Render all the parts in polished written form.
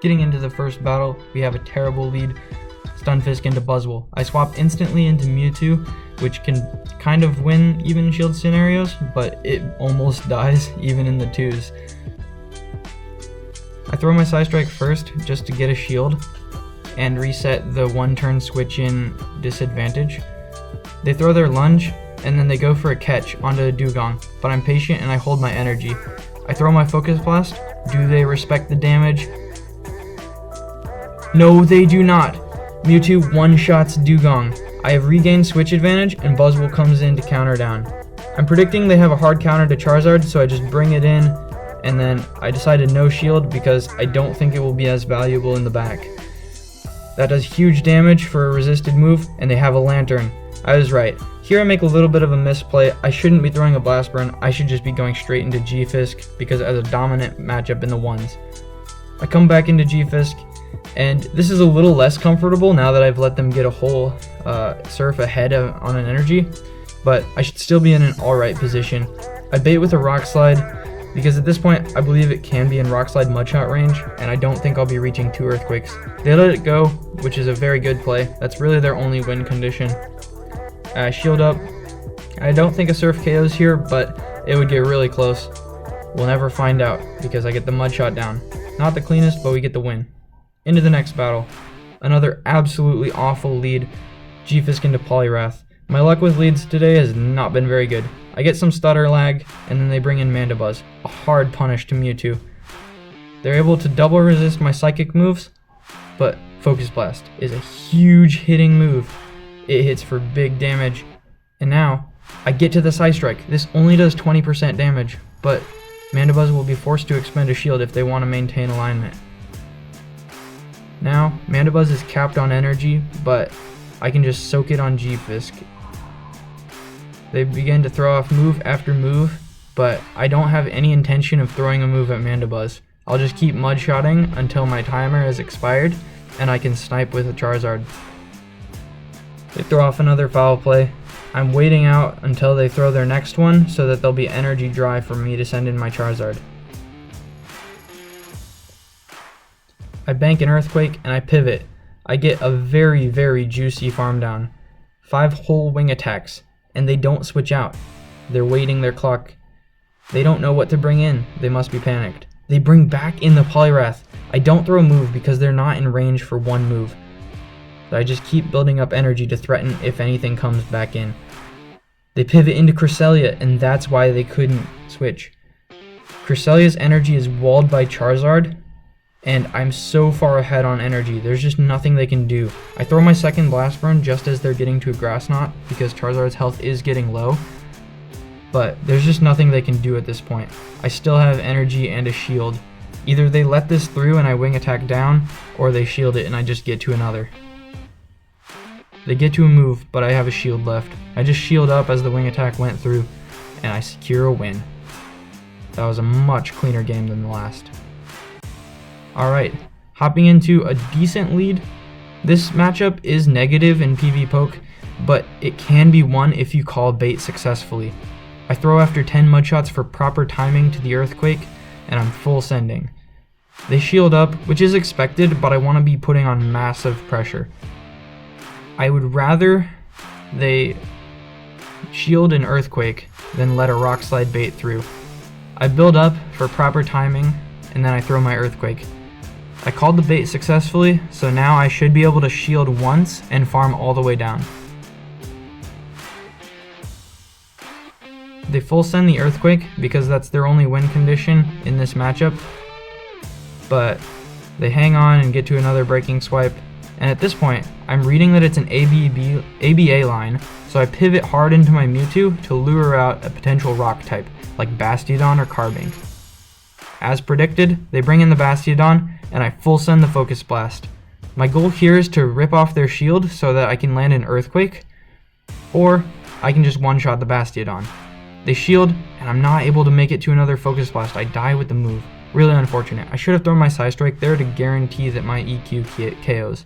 Getting into the first battle, we have a terrible lead. Stunfisk into Buzzwole. I swap instantly into Mewtwo, which can kind of win even shield scenarios, but it almost dies even in the 2s. I throw my Psystrike first just to get a shield and reset the 1-turn switch in disadvantage. They throw their lunge and then they go for a catch onto a Dugong, but I'm patient and I hold my energy. I throw my Focus Blast. Do they respect the damage? No, they do not. Mewtwo one-shots Dugong. I have regained switch advantage and Buzzwole comes in to counter down. I'm predicting they have a hard counter to Charizard, so I just bring it in, and then I decided no shield because I don't think it will be as valuable in the back. That does huge damage for a resisted move, and they have a Lantern. I was right. Here I make a little bit of a misplay. I shouldn't be throwing a Blast Burn. I should just be going straight into G-Fisk because it has a dominant matchup in the 1s. I come back into G-Fisk, and this is a little less comfortable now that I've let them get a whole surf ahead on an energy, but I should still be in an alright position. I bait with a Rock Slide because at this point I believe it can be in Rock Slide Mudshot range, and I don't think I'll be reaching 2 Earthquakes. They let it go, which is a very good play. That's really their only win condition. Shield up. I don't think a Surf KOs here, but it would get really close. We'll never find out because I get the Mudshot down. Not the cleanest, but we get the win. Into the next battle. Another absolutely awful lead. G-Fisk into Poliwrath. My luck with leads today has not been very good. I get some stutter lag, and then they bring in Mandibuzz. A hard punish to Mewtwo. They're able to double resist my psychic moves, but Focus Blast is a huge hitting move. It hits for big damage. And now, I get to the Psystrike. This only does 20% damage, but Mandibuzz will be forced to expend a shield if they want to maintain alignment. Now, Mandibuzz is capped on energy, but I can just soak it on G-Fisk. They begin to throw off move after move, but I don't have any intention of throwing a move at Mandibuzz. I'll just keep mudshotting until my timer has expired, and I can snipe with a Charizard. They throw off another foul play. I'm waiting out until they throw their next one so that they'll be energy dry for me to send in my Charizard. I bank an Earthquake and I pivot. I get a very, very juicy farm down. 5 whole wing attacks, and they don't switch out. They're waiting their clock. They don't know what to bring in. They must be panicked. They bring back in the Poliwrath. I don't throw a move because they're not in range for one move. So I just keep building up energy to threaten if anything comes back in. They pivot into Cresselia, and that's why they couldn't switch. Cresselia's energy is walled by Charizard, and I'm so far ahead on energy. There's just nothing they can do. I throw my second Blast Burn just as they're getting to a Grass Knot because Charizard's health is getting low, but there's just nothing they can do at this point. I still have energy and a shield. Either they let this through and I wing attack down, or they shield it and I just get to another. They get to a move, but I have a shield left. I just shield up as the wing attack went through, and I secure a win. That was a much cleaner game than the last. Alright, hopping into a decent lead. This matchup is negative in PV Poke, but it can be won if you call bait successfully. I throw after 10 Mudshots for proper timing to the Earthquake, and I'm full sending. They shield up, which is expected, but I want to be putting on massive pressure. I would rather they shield an Earthquake than let a Rock Slide bait through. I build up for proper timing, and then I throw my Earthquake. I called the bait successfully, so now I should be able to shield once and farm all the way down. They full send the Earthquake because that's their only win condition in this matchup, but they hang on and get to another Breaking Swipe, and at this point, I'm reading that it's an ABA line, so I pivot hard into my Mewtwo to lure out a potential rock type, like Bastiodon or Carbink. As predicted, they bring in the Bastiodon, and I full send the Focus Blast. My goal here is to rip off their shield so that I can land an Earthquake, or I can just one-shot the Bastiodon. They shield, and I'm not able to make it to another Focus Blast. I die with the move. Really unfortunate. I should have thrown my Psystrike there to guarantee that my EQ KOs.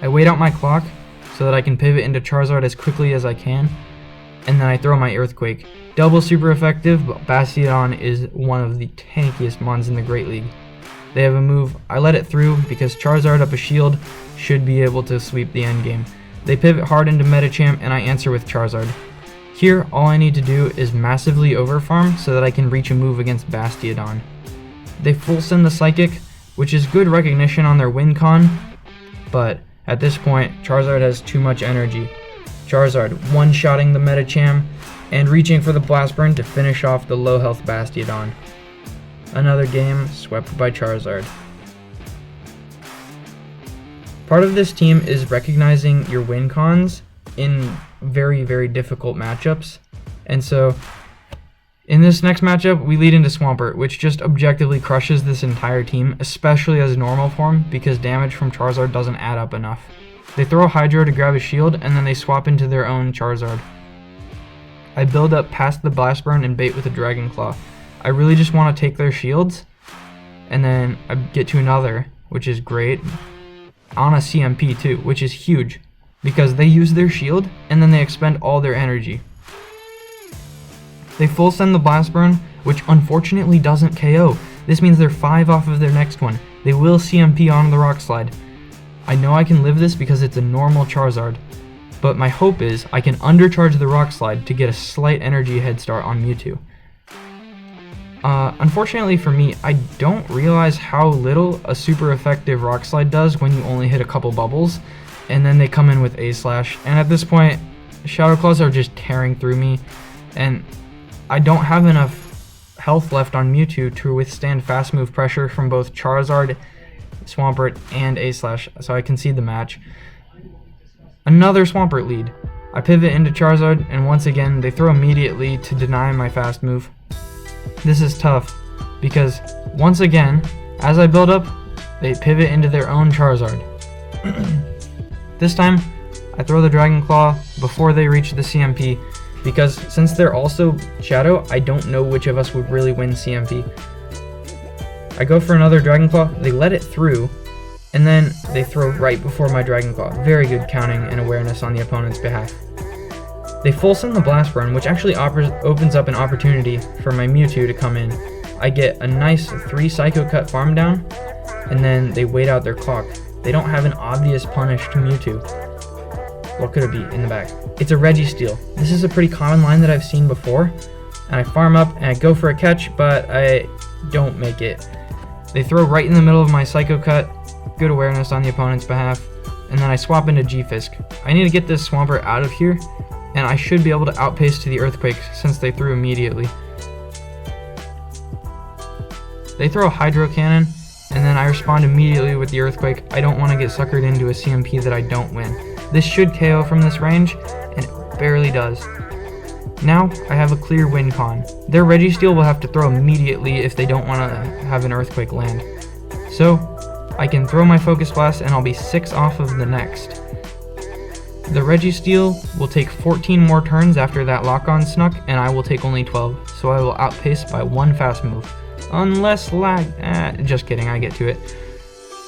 I wait out my clock so that I can pivot into Charizard as quickly as I can, and then I throw my Earthquake. Double super effective, but Bastiodon is one of the tankiest mons in the Great League. They have a move. I let it through because Charizard up a shield should be able to sweep the endgame. They pivot hard into Medicham and I answer with Charizard. Here, all I need to do is massively overfarm so that I can reach a move against Bastiodon. They full send the Psychic, which is good recognition on their win con, but at this point, Charizard has too much energy. Charizard one-shotting the Medicham and reaching for the Blast Burn to finish off the low health Bastiodon. Another game swept by Charizard. Part of this team is recognizing your win cons in very, very difficult matchups. And so in this next matchup, we lead into Swampert, which just objectively crushes this entire team, especially as normal form, because damage from Charizard doesn't add up enough. They throw a Hydro to grab a shield, and then they swap into their own Charizard. I build up past the Blast Burn and bait with a Dragon Claw. I really just want to take their shields, and then I get to another, which is great, on a CMP too, which is huge, because they use their shield, and then they expend all their energy. They full send the Blast Burn, which unfortunately doesn't KO. This means they're 5 off of their next one. They will CMP on the Rock Slide. I know I can live this because it's a normal Charizard, but my hope is I can undercharge the Rock Slide to get a slight energy head start on Mewtwo. Unfortunately for me, I don't realize how little a super effective Rock Slide does when you only hit a couple bubbles, and then they come in with A-Slash, and at this point, Shadow Claws are just tearing through me, and I don't have enough health left on Mewtwo to withstand fast move pressure from both Charizard, Swampert, and A-Slash, so I concede the match. Another Swampert lead. I pivot into Charizard, and once again, they throw immediately to deny my fast move. This is tough, because once again, as I build up, they pivot into their own Charizard. This time, I throw the Dragon Claw before they reach the CMP, because since they're also Shadow, I don't know which of us would really win CMP. I go for another Dragon Claw, they let it through, and then they throw right before my Dragon Claw. Very good counting and awareness on the opponent's behalf. They full send the Blast Burn, which actually opens up an opportunity for my Mewtwo to come in. I get a nice 3 Psycho Cut farm down, and then they wait out their clock. They don't have an obvious punish to Mewtwo. What could it be in the back? It's a Registeel. This is a pretty common line that I've seen before, and I farm up and I go for a catch, but I don't make it. They throw right in the middle of my Psycho Cut, good awareness on the opponent's behalf, and then I swap into G-Fisk. I need to get this Swampert out of here, and I should be able to outpace to the Earthquake since they threw immediately. They throw a Hydro Cannon, and then I respond immediately with the Earthquake. I don't want to get suckered into a CMP that I don't win. This should KO from this range, and it barely does. Now, I have a clear win con. Their Registeel will have to throw immediately if they don't want to have an Earthquake land. So, I can throw my Focus Blast and I'll be 6 off of the next. The Registeel will take 14 more turns after that lock-on snuck, and I will take only 12, so I will outpace by 1 fast move. Unless lag... just kidding, I get to it.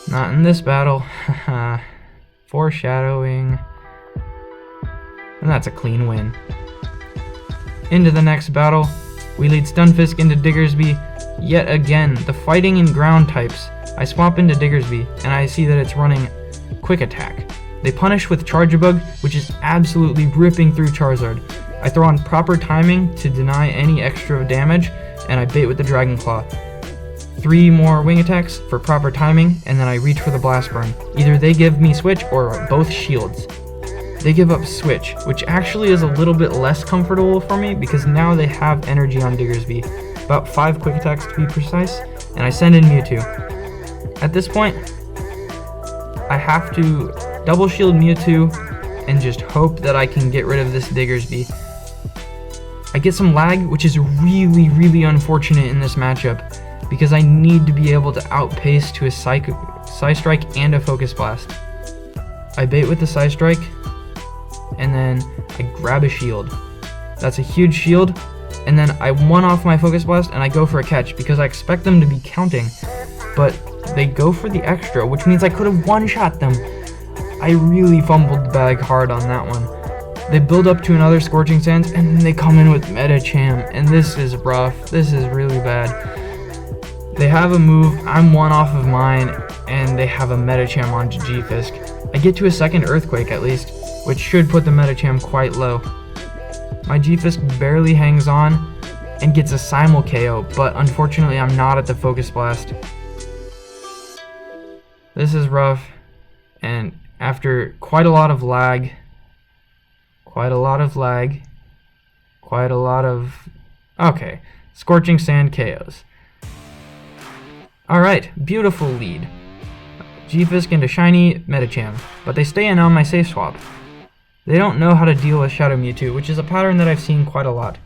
Not in this battle. Foreshadowing. And that's a clean win. Into the next battle, we lead Stunfisk into Diggersby. Yet again, the fighting and ground types. I swap into Diggersby, and I see that it's running Quick Attack. They punish with Charge-a-Bug, which is absolutely ripping through Charizard. I throw on proper timing to deny any extra damage, and I bait with the Dragon Claw. 3 more wing attacks for proper timing, and then I reach for the Blast Burn. Either they give me Switch or both shields. They give up Switch, which actually is a little bit less comfortable for me because now they have energy on Diggersby. About 5 quick attacks to be precise, and I send in Mewtwo. At this point, I have to double shield Mewtwo and just hope that I can get rid of this Diggersby. I get some lag, which is really, really unfortunate in this matchup because I need to be able to outpace to a Psystrike and a Focus Blast. I bait with the Psystrike, and then I grab a shield. That's a huge shield, and then I one off my Focus Blast and I go for a catch because I expect them to be counting, but they go for the extra, which means I could have one-shot them. I really fumbled the bag hard on that one. They build up to another Scorching Sands, and then they come in with Medicham, and this is rough. This is really bad. They have a move, I'm one off of mine, and they have a Medicham onto G-Fisk. I get to a second Earthquake at least, which should put the Medicham quite low. My G-Fisk barely hangs on and gets a Simul KO, but unfortunately I'm not at the Focus Blast. This is rough, and after quite a lot of okay, Scorching Sand KOs. Alright, beautiful lead. G-Fisk into Shiny Medicham, but they stay in on my safe swap. They don't know how to deal with Shadow Mewtwo, which is a pattern that I've seen quite a lot.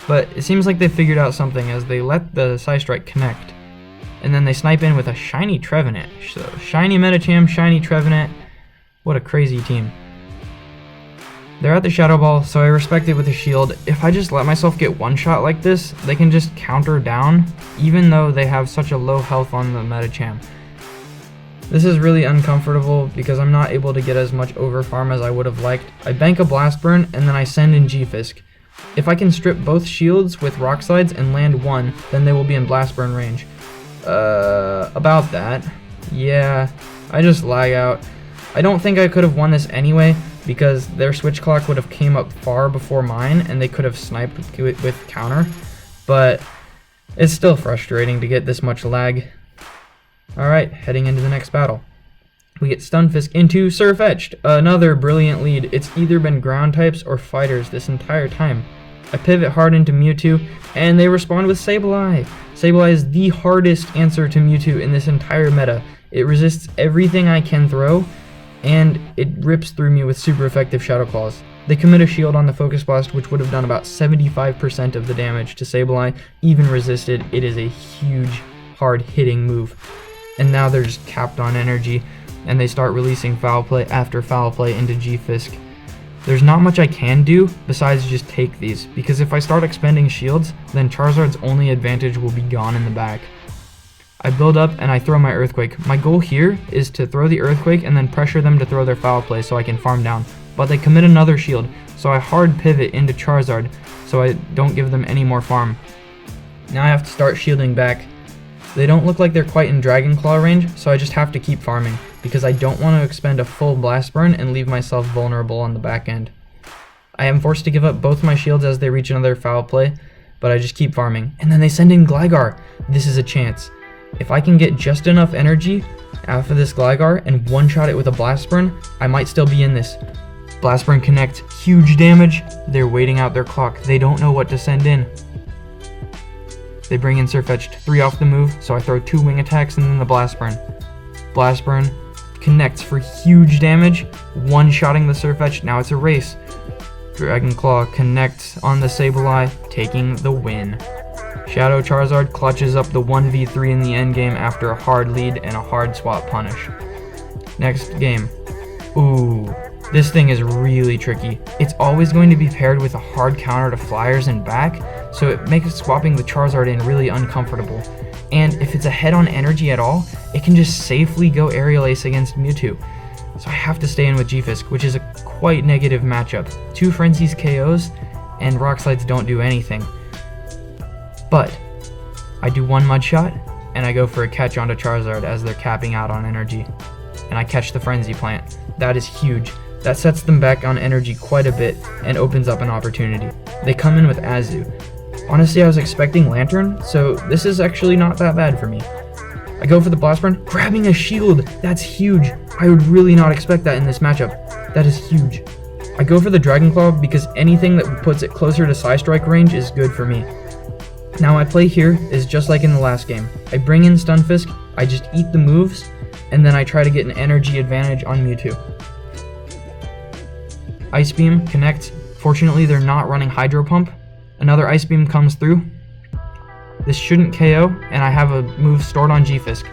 But it seems like they figured out something as they let the Psystrike connect. And then they snipe in with a Shiny Trevenant. So, Shiny Medicham, Shiny Trevenant. What a crazy team. They're at the Shadow Ball, so I respect it with a shield. If I just let myself get one shot like this, they can just counter down, even though they have such a low health on the Medicham. This is really uncomfortable because I'm not able to get as much over farm as I would have liked. I bank a Blast Burn and then I send in G-Fisk. If I can strip both shields with Rock Slides and land one, then they will be in Blast Burn range. About that. Yeah, I just lag out. I don't think I could have won this anyway because their switch clock would have came up far before mine and they could have sniped with counter. But it's still frustrating to get this much lag. Alright, heading into the next battle. We get Stunfisk into Surfetched. Another brilliant lead. It's either been ground types or fighters this entire time. I pivot hard into Mewtwo, and they respond with Sableye. Sableye is the hardest answer to Mewtwo in this entire meta. It resists everything I can throw, and it rips through me with super effective Shadow Claws. They commit a shield on the Focus Blast, which would have done about 75% of the damage to Sableye, even resisted. It is a huge, hard-hitting move. And now they're just capped on energy, and they start releasing Foul Play after Foul Play into G-Fisk. There's not much I can do besides just take these, because if I start expending shields, then Charizard's only advantage will be gone in the back. I build up and I throw my Earthquake. My goal here is to throw the Earthquake and then pressure them to throw their Foul Play so I can farm down. But they commit another shield, so I hard pivot into Charizard so I don't give them any more farm. Now I have to start shielding back. They don't look like they're quite in Dragon Claw range, so I just have to keep farming, because I don't want to expend a full Blast Burn and leave myself vulnerable on the back end. I am forced to give up both my shields as they reach another Foul Play, but I just keep farming. And then they send in Gligar. This is a chance. If I can get just enough energy after this Gligar and one-shot it with a Blast Burn, I might still be in this. Blast Burn connects, huge damage. They're waiting out their clock. They don't know what to send in. They bring in Surfetched, 3 off the move, so I throw 2 wing attacks and then the Blast Burn. Blast Burn connects for huge damage, one-shotting the Surfetched, now it's a race. Dragon Claw connects on the Sableye, taking the win. Shadow Charizard clutches up the 1v3 in the endgame after a hard lead and a hard swap punish. Next game. Ooh, this thing is really tricky. It's always going to be paired with a hard counter to Flyers and back, so it makes swapping the Charizard in really uncomfortable. And if it's ahead on energy at all, it can just safely go Aerial Ace against Mewtwo. So I have to stay in with G-Fisk, which is a quite negative matchup. 2 Frenzies KOs, and Rock Slides don't do anything. But I do 1 Mud Shot, and I go for a catch onto Charizard as they're capping out on energy. And I catch the Frenzy Plant. That is huge. That sets them back on energy quite a bit and opens up an opportunity. They come in with Azu. Honestly, I was expecting Lantern, so this is actually not that bad for me. I go for the Blast Burn, grabbing a shield. That's huge. I would really not expect that in this matchup. That is huge. I go for the Dragon Claw because anything that puts it closer to Psystrike range is good for me. Now my play here is just like in the last game. I bring in Stunfisk, I just eat the moves, and then I try to get an energy advantage on Mewtwo. Ice Beam connects. Fortunately, they're not running Hydro Pump. Another Ice Beam comes through. This shouldn't KO, and I have a move stored on G-Fisk.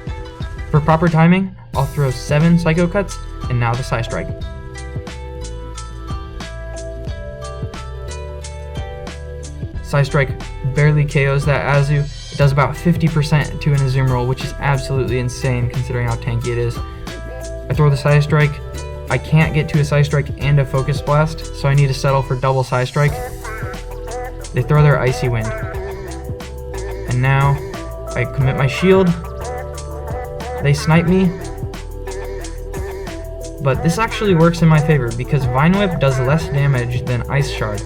For proper timing, I'll throw 7 Psycho Cuts, and now the Psystrike. Psystrike barely KOs that Azu. It does about 50% to an Azumarill, which is absolutely insane considering how tanky it is. I throw the Psystrike. I can't get to a Psystrike and a Focus Blast, so I need to settle for double Psystrike. They throw their Icy Wind. And now, I commit my shield. They snipe me. But this actually works in my favor because Vine Whip does less damage than Ice Shard.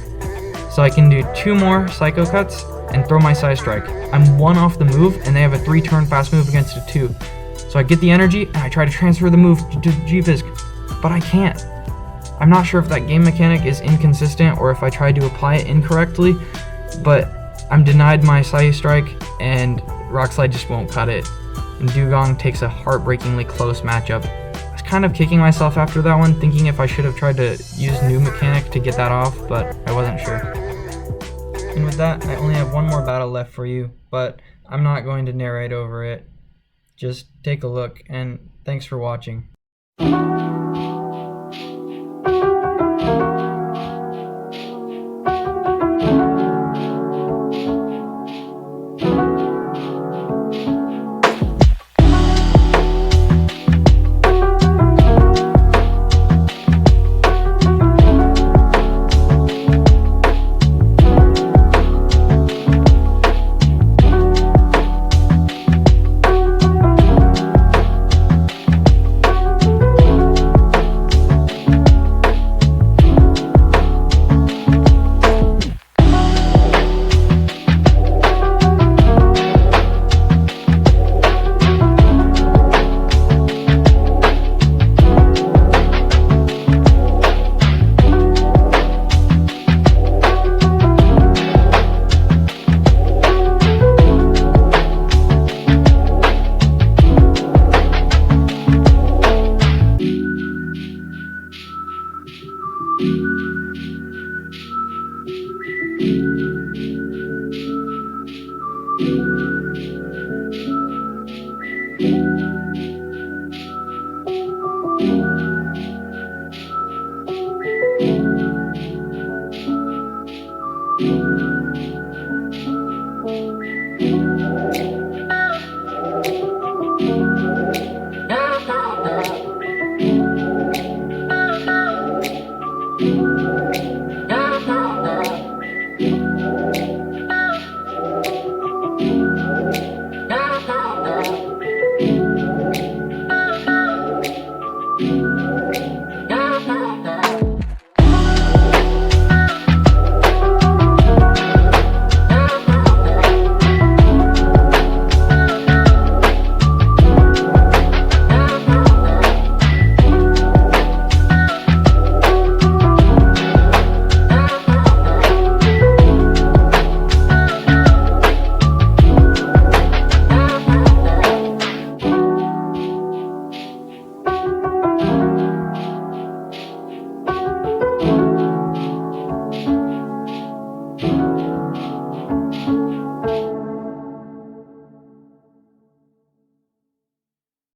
So I can do 2 more Psycho Cuts and throw my Psystrike. I'm 1 off the move, and they have a 3-turn fast move against a 2. So I get the energy, and I try to transfer the move to G-Fisk, but I can't. I'm not sure if that game mechanic is inconsistent or if I tried to apply it incorrectly, but I'm denied my Psystrike, and Rock Slide just won't cut it. And Dugong takes a heartbreakingly close matchup. I was kind of kicking myself after that one, thinking if I should have tried to use new mechanic to get that off, but I wasn't sure. And with that, I only have 1 more battle left for you, but I'm not going to narrate over it. Just take a look, and thanks for watching.